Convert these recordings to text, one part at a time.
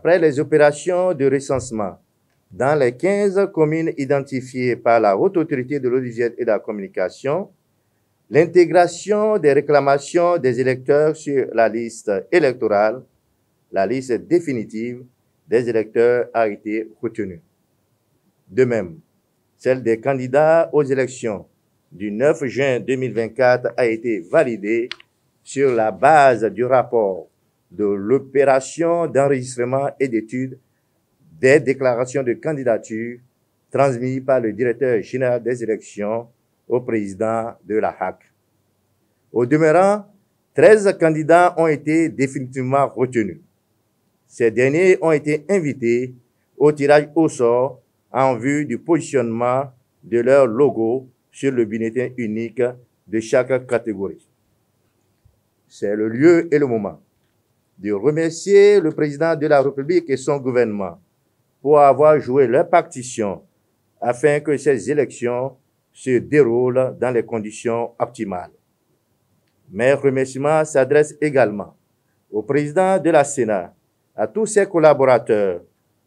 Après les opérations de recensement dans les 15 communes identifiées par la Haute Autorité de l'audiovisuel et de la communication, l'intégration des réclamations des électeurs sur la liste électorale, la liste définitive des électeurs a été retenue. De même, celle des candidats aux élections du 9 juin 2024 a été validée sur la base du rapport de l'opération d'enregistrement et d'étude des déclarations de candidature transmises par le directeur général des élections au président de la HAC. Au demeurant, 13 candidats ont été définitivement retenus. Ces derniers ont été invités au tirage au sort en vue du positionnement de leur logo sur le bulletin unique de chaque catégorie. C'est le lieu et le moment de remercier le président de la République et son gouvernement pour avoir joué leur partition afin que ces élections se déroulent dans les conditions optimales. Mes remerciements s'adressent également au président de la Sénat, à tous ses collaborateurs,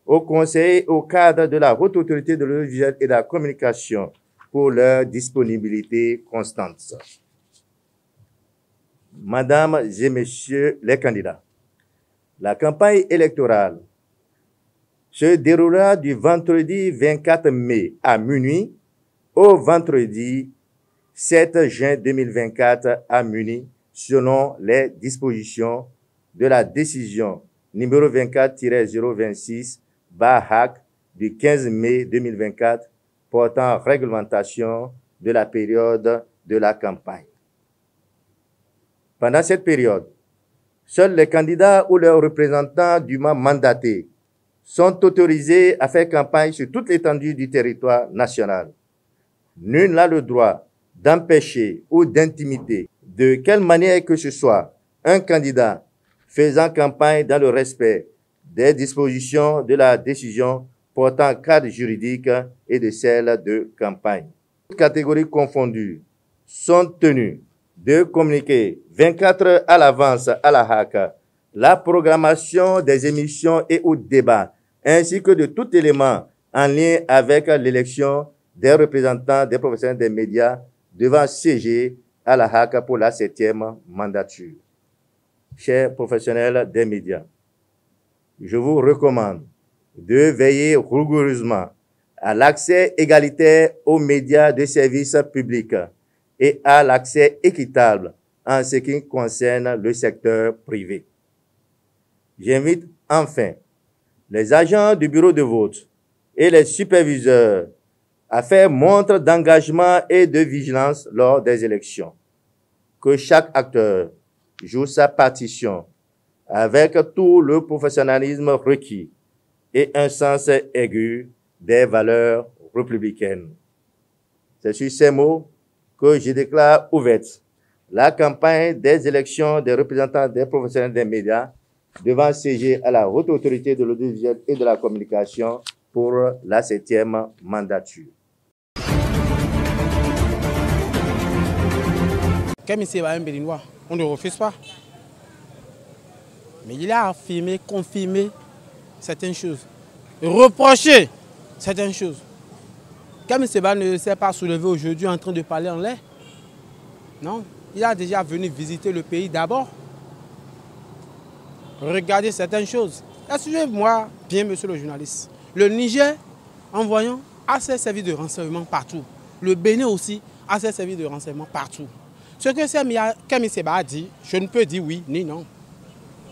aux conseillers et aux cadres de la Haute Autorité de l'audiovisuel et de la communication pour leur disponibilité constante. Mesdames et messieurs les candidats, la campagne électorale se déroulera du vendredi 24 mai à minuit au vendredi 7 juin 2024 à minuit, selon les dispositions de la décision numéro 24-026/HAC du 15 mai 2024 portant réglementation de la période de la campagne. Pendant cette période, seuls les candidats ou leurs représentants dûment mandatés sont autorisés à faire campagne sur toute l'étendue du territoire national. Nul n'a le droit d'empêcher ou d'intimider de quelle manière que ce soit un candidat faisant campagne dans le respect des dispositions de la décision portant cadre juridique et de celle de campagne. Toutes catégories confondues sont tenues de communiquer 24 heures à l'avance à la HAC la programmation des émissions et ou débats, ainsi que de tout élément en lien avec l'élection des représentants des professionnels des médias devant siéger à la HAC pour la 7e mandature. Chers professionnels des médias, je vous recommande de veiller rigoureusement à l'accès égalitaire aux médias de service public et à l'accès équitable en ce qui concerne le secteur privé. J'invite enfin les agents du bureau de vote et les superviseurs à faire montre d'engagement et de vigilance lors des élections. Que chaque acteur joue sa partition avec tout le professionnalisme requis et un sens aigu des valeurs républicaines. C'est sur ces mots que je déclare ouverte la campagne des élections des représentants des professionnels des médias devant siéger à la Haute Autorité de l'audiovisuel et de la communication pour la 7e mandature. Comme ici, un Béninois, on ne refuse pas. Mais il a affirmé, confirmé certaines choses, reproché certaines choses. Comme Seba ne s'est pas soulevé aujourd'hui en train de parler en l'air. Non, il a déjà venu visiter le pays d'abord. Regardez certaines choses. Suivez-moi bien, monsieur le journaliste. Le Niger, en voyant, a ses services de renseignement partout. Le Bénin aussi a ses services de renseignement partout. Ce que Kemi Seba a dit, je ne peux dire oui ni non.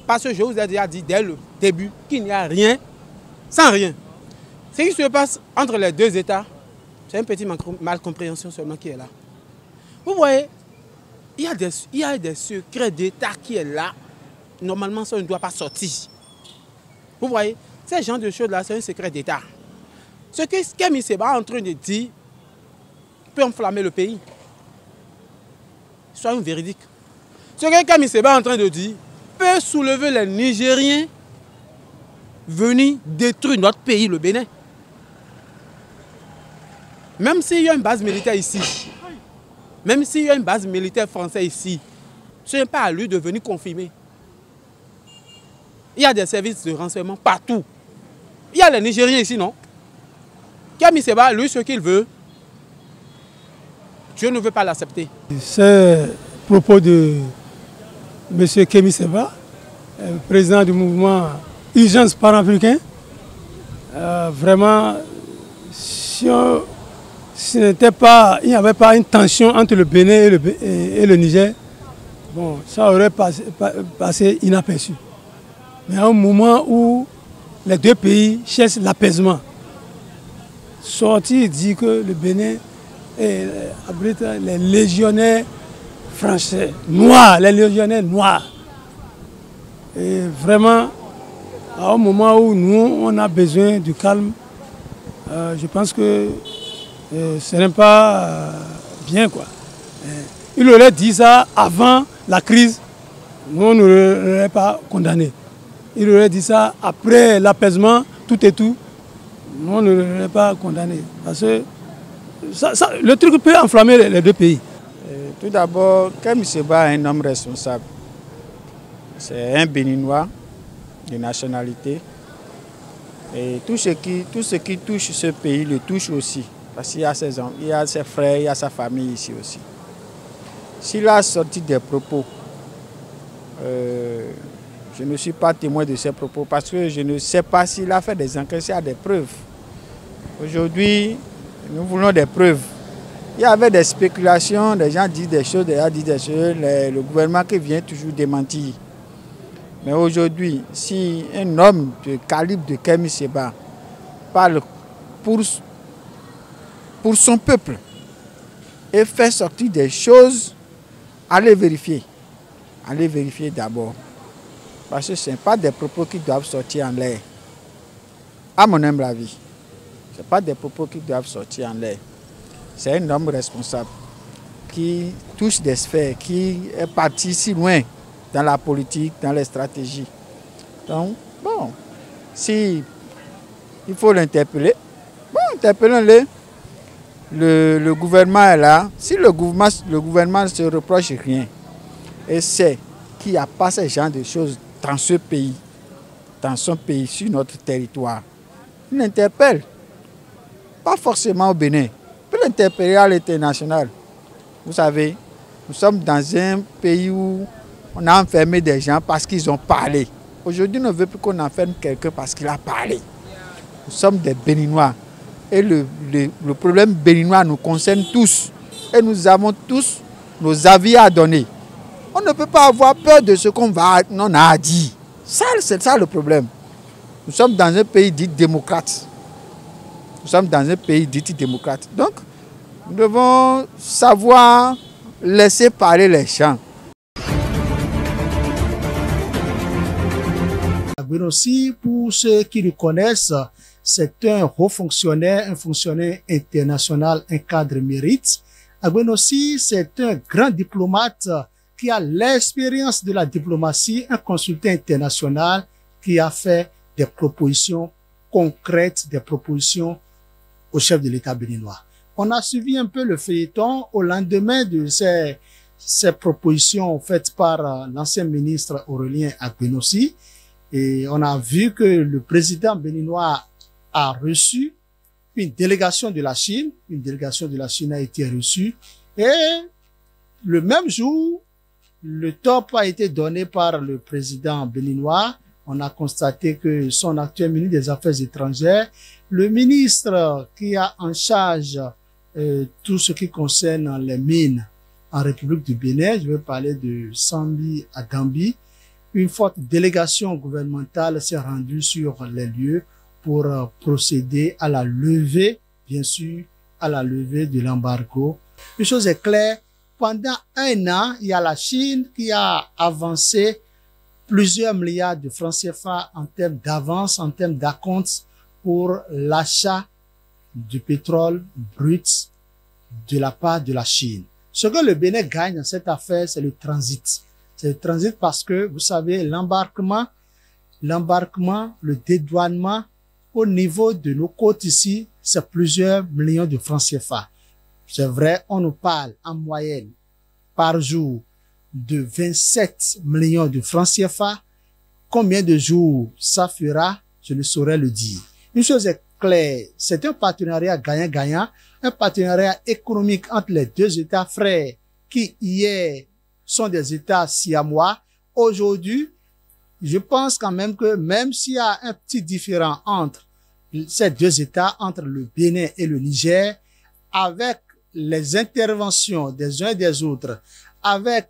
Parce que je vous ai déjà dit dès le début qu'il n'y a rien sans rien. Ce qui se passe entre les deux États, c'est une petite malcompréhension seulement qui est là. Vous voyez, il y a des secrets d'État qui est là. Normalement, ça ne doit pas sortir. Vous voyez, ces genres de choses-là, c'est un secret d'État. Ce que Kemi Seba est en train de dire peut enflammer le pays. Soyons véridiques. Ce que Kemi Seba est en train de dire peut soulever les Nigériens venir détruire notre pays, le Bénin. Même s'il y a une base militaire ici, même s'il y a une base militaire française ici, ce n'est pas à lui de venir confirmer. Il y a des services de renseignement partout. Il y a les Nigériens ici, non? Kémi Séba, lui, ce qu'il veut, je ne veux pas l'accepter. Ces propos de M. Kémi Séba, président du mouvement Urgence panafricain, vraiment, si il n'y avait pas une tension entre le Bénin et le Niger, bon, ça aurait passé inaperçu. Mais à un moment où les deux pays cherchent l'apaisement, sortir dit que le Bénin abrite les légionnaires français, noirs, les légionnaires noirs. Et vraiment, à un moment où nous, on a besoin du calme, je pense que ce n'est pas bien, quoi. Il aurait dit ça avant la crise, nous on ne l'aurait pas condamné. Il aurait dit ça après l'apaisement, tout et tout, nous on ne l'aurait pas condamné. Parce que le truc peut enflammer les deux pays. Tout d'abord, Kémi Séba est un homme responsable. C'est un Béninois de nationalité. Et tout ce qui touche ce pays le touche aussi. Parce qu'il y a ses frères, il y a sa famille ici aussi. S'il a sorti des propos, je ne suis pas témoin de ces propos parce que je ne sais pas s'il a fait des enquêtes, s'il y a des preuves. Aujourd'hui, nous voulons des preuves. Il y avait des spéculations, des gens disent des choses, le gouvernement qui vient toujours démentir. Mais aujourd'hui, si un homme de calibre de Kémi Séba parle pour son peuple et fait sortir des choses, allez vérifier. Allez vérifier d'abord. Parce que ce n'est pas des propos qui doivent sortir en l'air. À mon humble avis. Ce n'est pas des propos qui doivent sortir en l'air. C'est un homme responsable qui touche des sphères, qui est parti si loin dans la politique, dans les stratégies. Donc, bon, si il faut l'interpeller, bon, interpellons-le. Le gouvernement est là. Si le gouvernement ne se reproche rien et sait qu'il n'y a pas ce genre de choses dans ce pays, dans son pays, sur notre territoire, il l'interpelle. Pas forcément au Bénin. Il peut l'interpeller à l'international. Vous savez, nous sommes dans un pays où on a enfermé des gens parce qu'ils ont parlé. Aujourd'hui, on ne veut plus qu'on enferme quelqu'un parce qu'il a parlé. Nous sommes des Béninois. Et le problème béninois nous concerne tous. Et nous avons tous nos avis à donner. On ne peut pas avoir peur de ce qu'on a à dire. C'est ça le problème. Nous sommes dans un pays dit démocrate. Nous sommes dans un pays dit démocrate. Donc, nous devons savoir laisser parler les gens. Agbenossi, pour ceux qui le connaissent, c'est un haut fonctionnaire, un fonctionnaire international, un cadre mérite. Agbenossi, c'est un grand diplomate qui a l'expérience de la diplomatie, un consultant international qui a fait des propositions concrètes, des propositions au chef de l'État béninois. On a suivi un peu le feuilleton au lendemain de ces propositions faites par l'ancien ministre Aurélien Agbenossi. Et on a vu que le président béninois a reçu une délégation de la Chine. Une délégation de la Chine a été reçue. Et le même jour, le top a été donné par le président béninois. On a constaté que son actuel ministre des Affaires étrangères, le ministre qui a en charge tout ce qui concerne les mines en République du Bénin, je vais parler de Sambi Adambi, une forte délégation gouvernementale s'est rendue sur les lieux pour procéder à la levée, bien sûr, à la levée de l'embargo. Une chose est claire, pendant un an, il y a la Chine qui a avancé plusieurs milliards de francs CFA en termes d'avance, en termes d'acompte pour l'achat du pétrole brut de la part de la Chine. Ce que le Bénin gagne dans cette affaire, c'est le transit. C'est le transit parce que, vous savez, l'embarquement, le dédouanement au niveau de nos côtes ici, c'est plusieurs millions de francs CFA. C'est vrai, on nous parle en moyenne par jour de 27 millions de francs CFA Combien de jours ça fera, je ne saurais le dire. Une chose est claire, c'est un partenariat gagnant-gagnant, un partenariat économique entre les deux États frères qui hier sont des États siamois. Aujourd'hui, je pense quand même que même s'il y a un petit différend entre ces deux États, entre le Bénin et le Niger, avec les interventions des uns et des autres, avec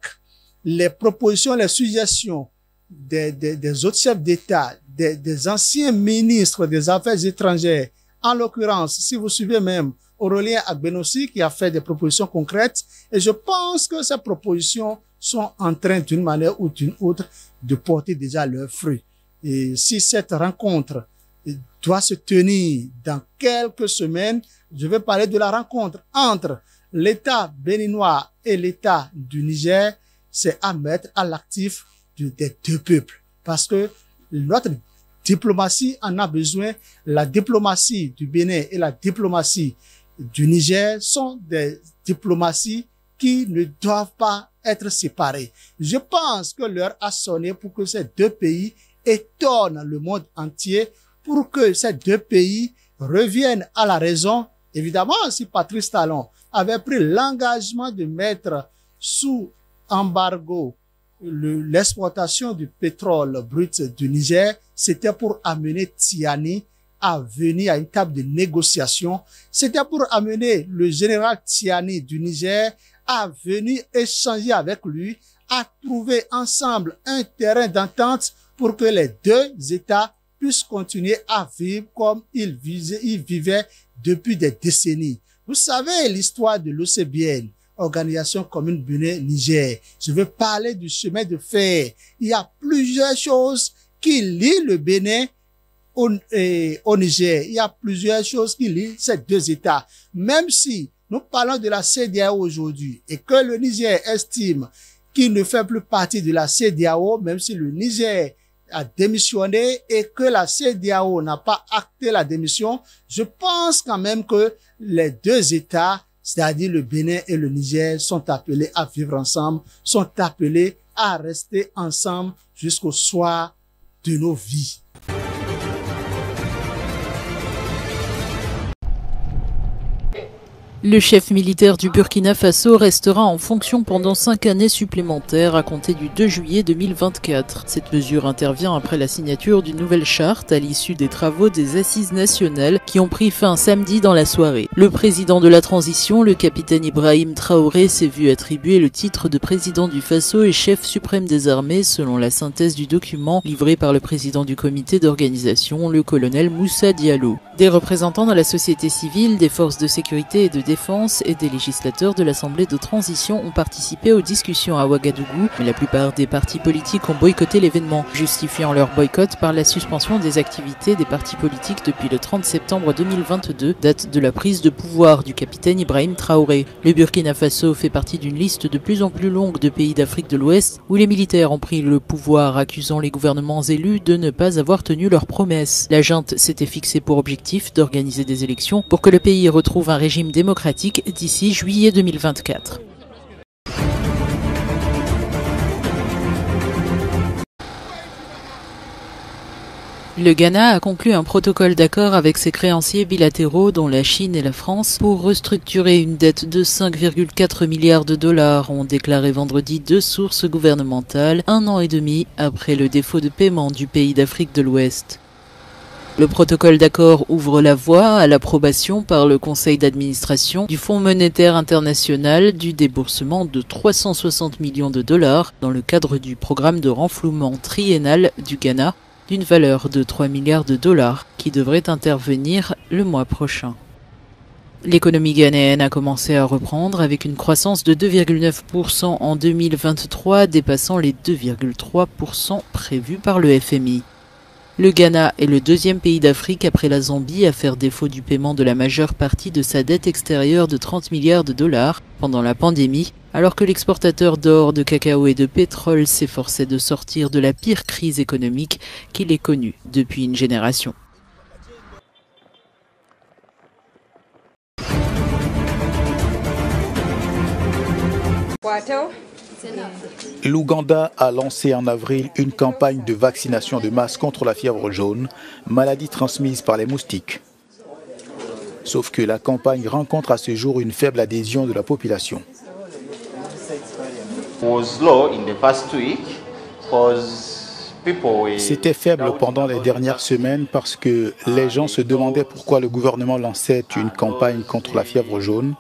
les propositions, les suggestions des autres chefs d'État, des anciens ministres des Affaires étrangères, en l'occurrence, si vous suivez même Aurélien Agbenossi qui a fait des propositions concrètes, et je pense que ces propositions sont en train d'une manière ou d'une autre de porter déjà leurs fruits. Et si cette rencontre doit se tenir dans quelques semaines, je vais parler de la rencontre entre l'État béninois et l'État du Niger, c'est à mettre à l'actif des deux peuples. Parce que notre diplomatie en a besoin. La diplomatie du Bénin et la diplomatie du Niger sont des diplomaties qui ne doivent pas être séparées. Je pense que l'heure a sonné pour que ces deux pays étonnent le monde entier, pour que ces deux pays reviennent à la raison. Évidemment, si Patrice Talon avait pris l'engagement de mettre sous embargo l'exportation du pétrole brut du Niger, c'était pour amener Tiani à venir à une table de négociation. C'était pour amener le général Tiani du Niger à venir échanger avec lui, à trouver ensemble un terrain d'entente pour que les deux États puissent continuer à vivre comme ils vivaient depuis des décennies. Vous savez l'histoire de l'OCBN, Organisation commune Bénin-Niger. Je veux parler du chemin de fer. Il y a plusieurs choses qui lient le Bénin au Niger. Il y a plusieurs choses qui lient ces deux États. Même si nous parlons de la CEDEAO aujourd'hui et que le Niger estime qu'il ne fait plus partie de la CEDEAO, même si le Niger a démissionné et que la CEDEAO n'a pas acté la démission, je pense quand même que les deux États, c'est-à-dire le Bénin et le Niger, sont appelés à vivre ensemble, sont appelés à rester ensemble jusqu'au soir de nos vies. Le chef militaire du Burkina Faso restera en fonction pendant 5 années supplémentaires à compter du 2 juillet 2024. Cette mesure intervient après la signature d'une nouvelle charte à l'issue des travaux des Assises nationales qui ont pris fin samedi dans la soirée. Le président de la transition, le capitaine Ibrahim Traoré, s'est vu attribuer le titre de président du Faso et chef suprême des armées selon la synthèse du document livré par le président du comité d'organisation, le colonel Moussa Diallo. Des représentants de la société civile, des forces de sécurité et de défense et des législateurs de l'Assemblée de transition ont participé aux discussions à Ouagadougou, mais la plupart des partis politiques ont boycotté l'événement, justifiant leur boycott par la suspension des activités des partis politiques depuis le 30 septembre 2022, date de la prise de pouvoir du capitaine Ibrahim Traoré. Le Burkina Faso fait partie d'une liste de plus en plus longue de pays d'Afrique de l'Ouest où les militaires ont pris le pouvoir, accusant les gouvernements élus de ne pas avoir tenu leurs promesses. La junte s'était fixée pour objectif d'organiser des élections pour que le pays retrouve un régime démocratique d'ici juillet 2024. Le Ghana a conclu un protocole d'accord avec ses créanciers bilatéraux, dont la Chine et la France, pour restructurer une dette de 5,4 milliards de dollars, ont déclaré vendredi deux sources gouvernementales, 1 an et demi après le défaut de paiement du pays d'Afrique de l'Ouest. Le protocole d'accord ouvre la voie à l'approbation par le conseil d'administration du Fonds monétaire international du déboursement de 360 millions de dollars dans le cadre du programme de renflouement triennal du Ghana d'une valeur de 3 milliards de dollars qui devrait intervenir le mois prochain. L'économie ghanéenne a commencé à reprendre avec une croissance de 2,9% en 2023, dépassant les 2,3% prévus par le FMI. Le Ghana est le deuxième pays d'Afrique après la Zambie à faire défaut du paiement de la majeure partie de sa dette extérieure de 30 milliards de dollars pendant la pandémie, alors que l'exportateur d'or, de cacao et de pétrole s'efforçait de sortir de la pire crise économique qu'il ait connue depuis une génération. Wato, L'Ouganda a lancé en avril une campagne de vaccination de masse contre la fièvre jaune, maladie transmise par les moustiques. Sauf que la campagne rencontre à ce jour une faible adhésion de la population. C'était faible pendant les dernières semaines parce que les gens se demandaient pourquoi le gouvernement lançait une campagne contre la fièvre jaune,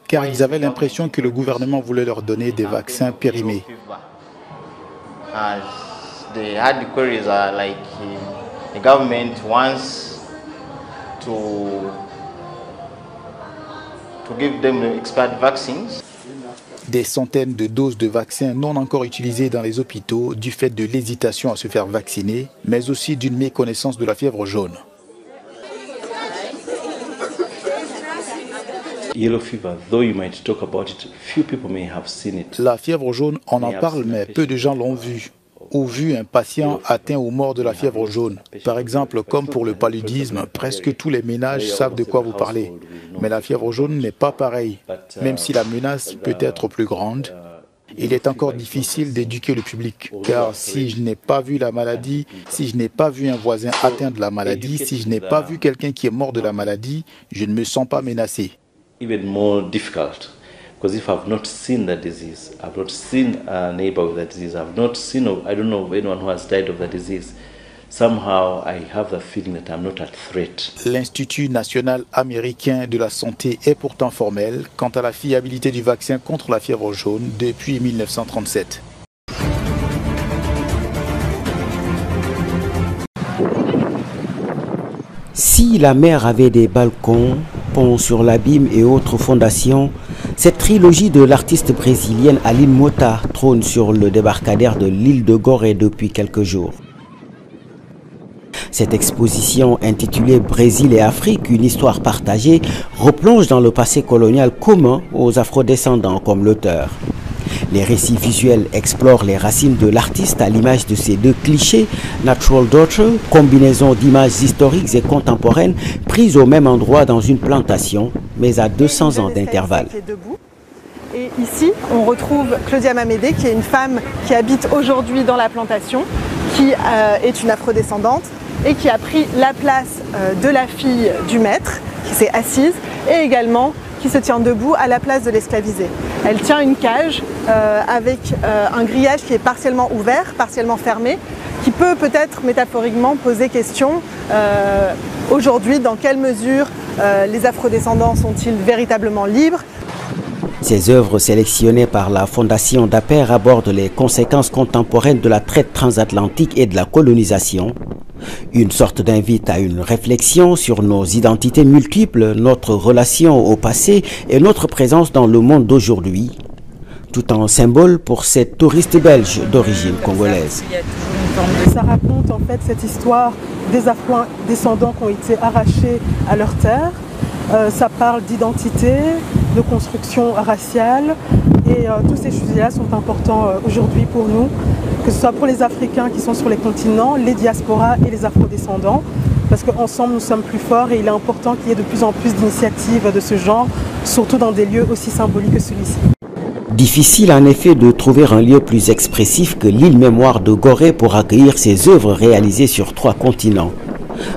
car ils avaient l'impression que le gouvernement voulait leur donner des vaccins périmés. Des centaines de doses de vaccins non encore utilisées dans les hôpitaux du fait de l'hésitation à se faire vacciner, mais aussi d'une méconnaissance de la fièvre jaune. La fièvre jaune, on en parle, mais peu de gens l'ont vue ou vu un patient atteint ou mort de la fièvre jaune. Par exemple, comme pour le paludisme, presque tous les ménages savent de quoi vous parlez. Mais la fièvre jaune n'est pas pareille. Même si la menace peut être plus grande, il est encore difficile d'éduquer le public. Car si je n'ai pas vu la maladie, si je n'ai pas vu un voisin atteint de la maladie, si je n'ai pas vu quelqu'un qui est mort de la maladie, je ne me sens pas menacé. Even more difficult because if I've not seen the disease, I've not seen a neighbor with the disease, I don't know of anyone who has died of the disease, somehow I have the feeling that I'm not at threat. L'Institut national américain de la santé est pourtant formel quant à la fiabilité du vaccin contre la fièvre jaune depuis 1937. Si la mer avait des balcons, ponts sur l'abîme et autres fondations, cette trilogie de l'artiste brésilienne Aline Motta trône sur le débarcadère de l'île de Gorée depuis quelques jours. Cette exposition intitulée Brésil et Afrique, une histoire partagée, replonge dans le passé colonial commun aux afrodescendants comme l'auteur. Les récits visuels explorent les racines de l'artiste à l'image de ces deux clichés, Natural Daughter, combinaison d'images historiques et contemporaines prises au même endroit dans une plantation, mais à 200 ans d'intervalle. Et ici, on retrouve Claudia Mamédé, qui est une femme qui habite aujourd'hui dans la plantation, qui est une afrodescendante et qui a pris la place de la fille du maître, qui s'est assise, et également qui se tient debout à la place de l'esclavisée. Elle tient une cage avec un grillage qui est partiellement ouvert, partiellement fermé, qui peut peut-être métaphoriquement poser question aujourd'hui, dans quelle mesure les afrodescendants sont-ils véritablement libres? Ces œuvres sélectionnées par la Fondation Dapper abordent les conséquences contemporaines de la traite transatlantique et de la colonisation. Une sorte d'invite à une réflexion sur nos identités multiples, notre relation au passé et notre présence dans le monde d'aujourd'hui, tout en symbole pour cette touriste belge d'origine congolaise. Ça raconte en fait cette histoire des afro-descendants qui ont été arrachés à leur terre. Ça parle d'identité, de construction raciale et tous ces sujets-là sont importants aujourd'hui pour nous, que ce soit pour les Africains qui sont sur les continents, les diasporas et les afrodescendants, parce qu'ensemble nous sommes plus forts et il est important qu'il y ait de plus en plus d'initiatives de ce genre, surtout dans des lieux aussi symboliques que celui-ci. Difficile en effet de trouver un lieu plus expressif que l'île Mémoire de Gorée pour accueillir ces œuvres réalisées sur 3 continents.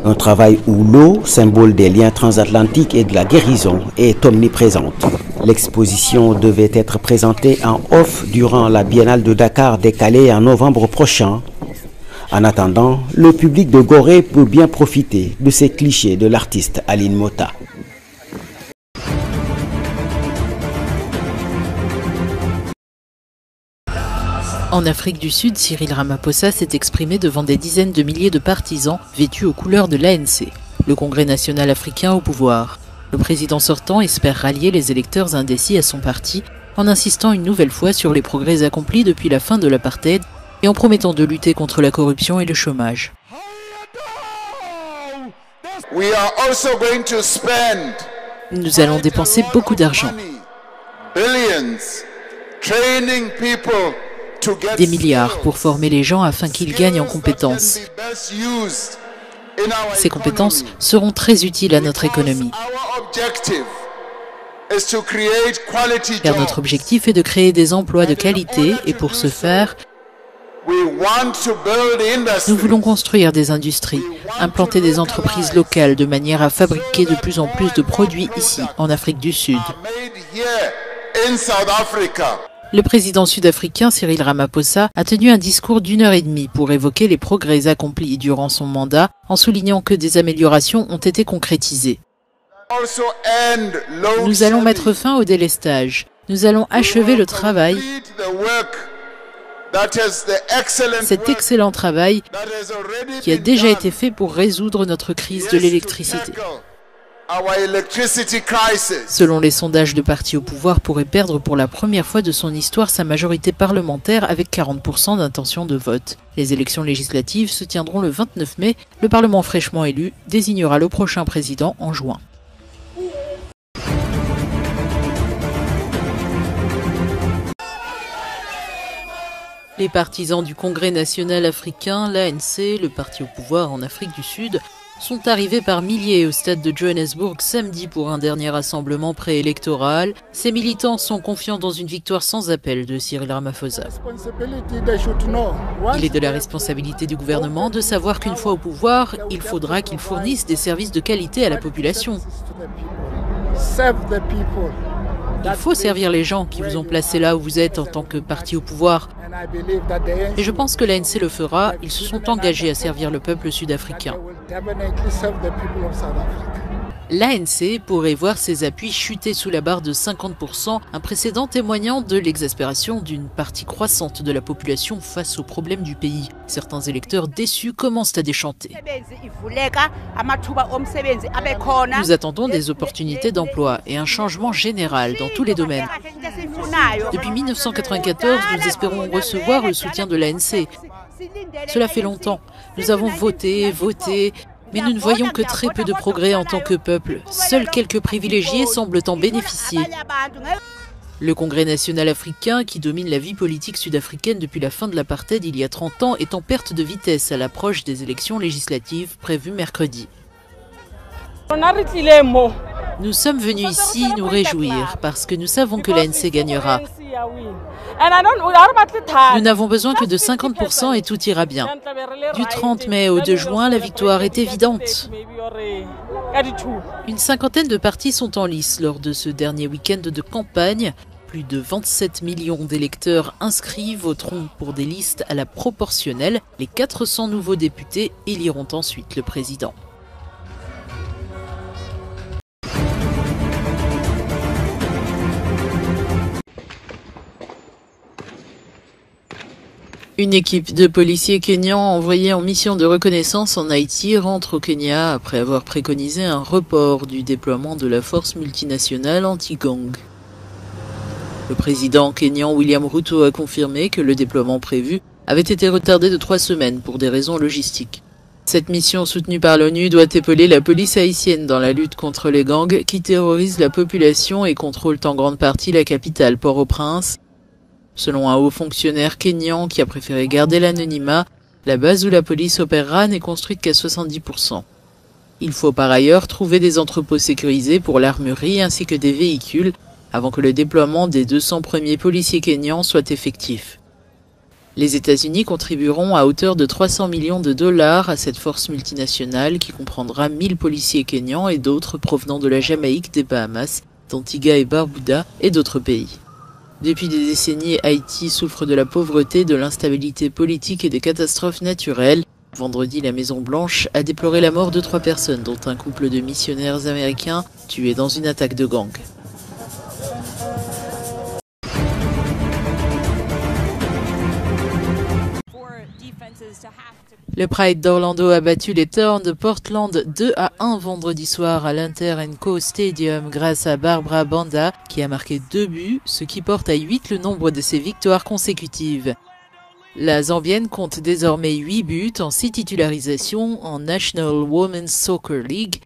Un travail où l'eau, symbole des liens transatlantiques et de la guérison, est omniprésente. L'exposition devait être présentée en off durant la Biennale de Dakar décalée en novembre prochain. En attendant, le public de Gorée peut bien profiter de ces clichés de l'artiste Aline Motta. En Afrique du Sud, Cyril Ramaphosa s'est exprimé devant des dizaines de milliers de partisans vêtus aux couleurs de l'ANC, le Congrès national africain au pouvoir. Le président sortant espère rallier les électeurs indécis à son parti en insistant une nouvelle fois sur les progrès accomplis depuis la fin de l'apartheid et en promettant de lutter contre la corruption et le chômage. Nous allons dépenser beaucoup d'argent. Des milliards pour former les gens afin qu'ils gagnent en compétences. Ces compétences seront très utiles à notre économie. Car notre objectif est de créer des emplois de qualité et pour ce faire, nous voulons construire des industries, implanter des entreprises locales de manière à fabriquer de plus en plus de produits ici, en Afrique du Sud. Le président sud-africain Cyril Ramaphosa a tenu un discours d'1h30 pour évoquer les progrès accomplis durant son mandat, en soulignant que des améliorations ont été concrétisées. Nous allons mettre fin au délestage. Nous allons achever le travail, cet excellent travail qui a déjà été fait pour résoudre notre crise de l'électricité. Selon les sondages, de parti au pouvoir pourrait perdre pour la première fois de son histoire sa majorité parlementaire avec 40% d'intention de vote. Les élections législatives se tiendront le 29 mai. Le Parlement fraîchement élu désignera le prochain président en juin. Les partisans du Congrès national africain, l'ANC, le parti au pouvoir en Afrique du Sud, sont arrivés par milliers au stade de Johannesburg samedi pour un dernier rassemblement préélectoral. Ces militants sont confiants dans une victoire sans appel de Cyril Ramaphosa. Il est de la responsabilité du gouvernement de savoir qu'une fois au pouvoir, il faudra qu'il fournisse des services de qualité à la population. Il faut servir les gens qui vous ont placé là où vous êtes en tant que parti au pouvoir. Et je pense que l'ANC le fera. Ils se sont engagés à servir le peuple sud-africain. L'ANC pourrait voir ses appuis chuter sous la barre de 50%, un précédent témoignant de l'exaspération d'une partie croissante de la population face aux problèmes du pays. Certains électeurs déçus commencent à déchanter. Nous attendons des opportunités d'emploi et un changement général dans tous les domaines. Depuis 1994, nous espérons recevoir le soutien de l'ANC. Cela fait longtemps. Nous avons voté, mais nous ne voyons que très peu de progrès en tant que peuple. Seuls quelques privilégiés semblent en bénéficier. Le Congrès national africain, qui domine la vie politique sud-africaine depuis la fin de l'apartheid il y a 30 ans, est en perte de vitesse à l'approche des élections législatives prévues mercredi. Nous sommes venus ici nous réjouir parce que nous savons que l'ANC gagnera. Nous n'avons besoin que de 50% et tout ira bien. Du 30 mai au 2 juin, la victoire est évidente. Une cinquantaine de partis sont en lice lors de ce dernier week-end de campagne. Plus de 27 millions d'électeurs inscrits voteront pour des listes à la proportionnelle. Les 400 nouveaux députés éliront ensuite le président. Une équipe de policiers kenyans envoyés en mission de reconnaissance en Haïti rentre au Kenya après avoir préconisé un report du déploiement de la force multinationale anti-gang. Le président kenyan William Ruto a confirmé que le déploiement prévu avait été retardé de 3 semaines pour des raisons logistiques. Cette mission soutenue par l'ONU doit épauler la police haïtienne dans la lutte contre les gangs qui terrorisent la population et contrôlent en grande partie la capitale Port-au-Prince. Selon un haut fonctionnaire kényan qui a préféré garder l'anonymat, la base où la police opérera n'est construite qu'à 70%. Il faut par ailleurs trouver des entrepôts sécurisés pour l'armurerie ainsi que des véhicules avant que le déploiement des 200 premiers policiers kényans soit effectif. Les États-Unis contribueront à hauteur de 300 millions de dollars à cette force multinationale qui comprendra 1000 policiers kényans et d'autres provenant de la Jamaïque, des Bahamas, d'Antigua et Barbuda et d'autres pays. Depuis des décennies, Haïti souffre de la pauvreté, de l'instabilité politique et des catastrophes naturelles. Vendredi, la Maison-Blanche a déploré la mort de 3 personnes, dont un couple de missionnaires américains tués dans une attaque de gang. Le Pride d'Orlando a battu les Thorns de Portland 2-1 vendredi soir à l'Inter & Co Stadium grâce à Barbara Banda qui a marqué 2 buts, ce qui porte à 8 le nombre de ses victoires consécutives. La Zambienne compte désormais 8 buts en 6 titularisations en National Women's Soccer League.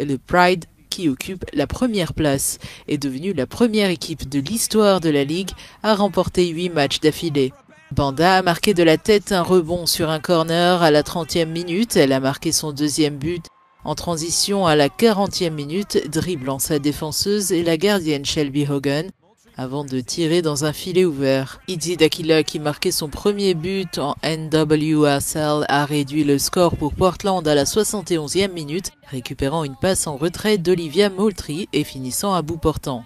Et le Pride, qui occupe la première place, est devenue la première équipe de l'histoire de la Ligue à remporter 8 matchs d'affilée. Banda a marqué de la tête un rebond sur un corner à la 30e minute. Elle a marqué son 2e but En transition à la 40e minute, driblant sa défenseuse et la gardienne Shelby Hogan, avant de tirer dans un filet ouvert. Idzi Dakila, qui marquait son premier but en NWSL, a réduit le score pour Portland à la 71e minute, récupérant une passe en retrait d'Olivia Moultrie et finissant à bout portant.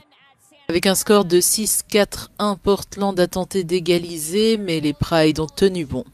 Avec un score de 6-4-1, Portland a tenté d'égaliser, mais les Pride ont tenu bon.